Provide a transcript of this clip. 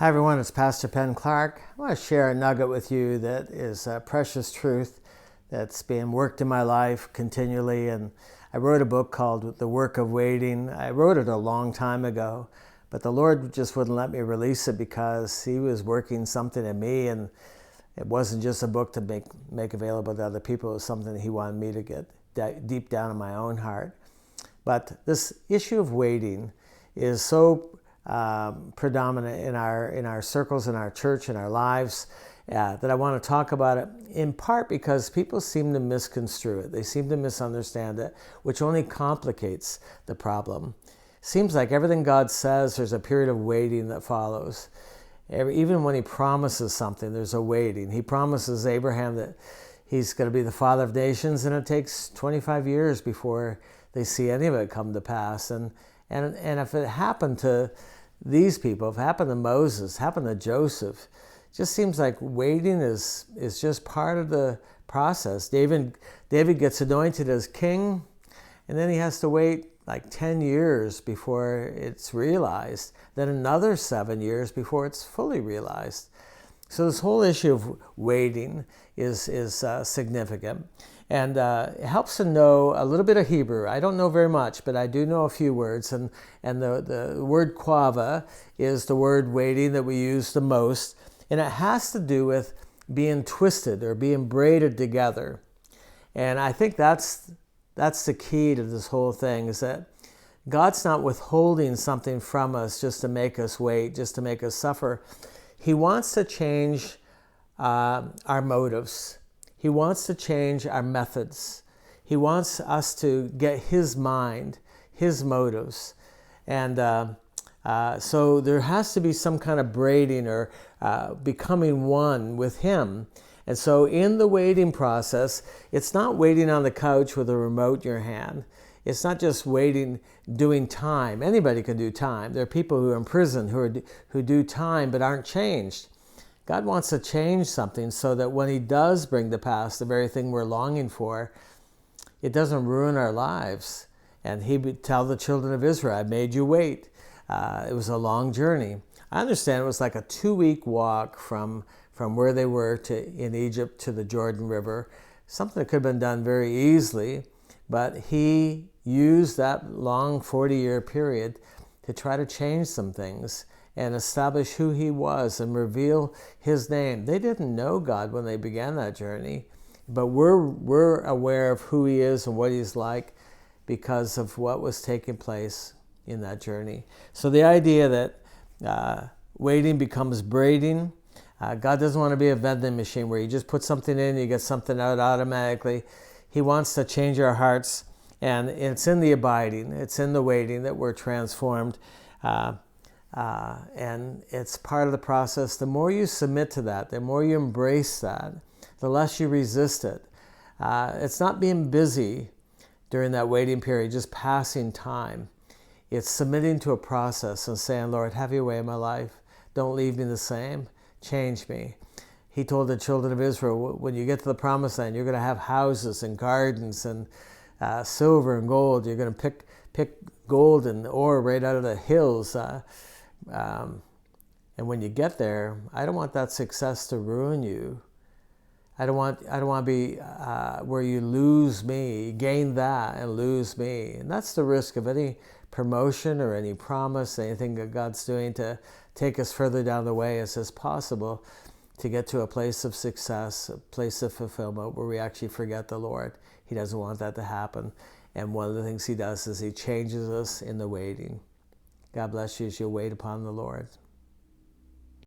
Hi everyone, it's Pastor Penn Clark. I want to share a nugget with you that is a precious truth that's being worked in my life continually. And I wrote a book called The Work of Waiting. I wrote it a long time ago, but the Lord just wouldn't let me release it because He was working something in me, and it wasn't just a book to make available to other people. It was something He wanted me to get deep down in my own heart. But this issue of waiting is so predominant in our circles, in our church, in our lives, that I want to talk about it, in part because people seem to misconstrue it. They seem to misunderstand it, which only complicates the problem. Seems like everything God says, there's a period of waiting that follows. Even when He promises something, there's a waiting. He promises Abraham that he's going to be the father of nations, and it takes 25 years before they see any of it come to pass. And if it happened to these people, if it happened to Moses, happened to Joseph, it just seems like waiting is just part of the process. David gets anointed as king, and then he has to wait like 10 years before it's realized, then another 7 years before it's fully realized. So this whole issue of waiting is significant. And it helps to know a little bit of Hebrew. I don't know very much, but I do know a few words. And the word quava is the word waiting that we use the most. And it has to do with being twisted or being braided together. And I think that's the key to this whole thing, is that God's not withholding something from us just to make us wait, just to make us suffer. He wants to change our motives. He wants to change our methods. He wants us to get His mind, His motives. And so there has to be some kind of braiding or becoming one with Him. And so in the waiting process, it's not waiting on the couch with a remote in your hand. It's not just waiting, doing time. Anybody can do time. There are people who are in prison who do time but aren't changed. God wants to change something so that when He does bring to pass the very thing we're longing for, it doesn't ruin our lives. And He would tell the children of Israel, I made you wait. It was a long journey. I understand it was like a 2-week walk from where they were in Egypt to the Jordan River, something that could have been done very easily, but He used that long 40-year period to try to change some things and establish who He was and reveal His name. They didn't know God when they began that journey, but we're aware of who He is and what He's like because of what was taking place in that journey. So the idea that waiting becomes braiding, God doesn't want to be a vending machine where you just put something in, you get something out automatically. He wants to change our hearts, and it's in the abiding, it's in the waiting that we're transformed. And it's part of the process. The more you submit to that, the more you embrace that, the less you resist it. It's not being busy during that waiting period, just passing time. It's submitting to a process and saying, Lord, have your way in my life. Don't leave me the same. Change me. He told the children of Israel, when you get to the promised land, you're going to have houses and gardens and silver and gold. You're going to pick gold and ore right out of the hills. And when you get there, I don't want that success to ruin you. I don't want to be where you lose me, gain that and lose me. And that's the risk of any promotion or any promise, anything that God's doing to take us further down the way as possible to get to a place of success, a place of fulfillment where we actually forget the Lord. He doesn't want that to happen. And one of the things He does is He changes us in the waiting. God bless you as you wait upon the Lord.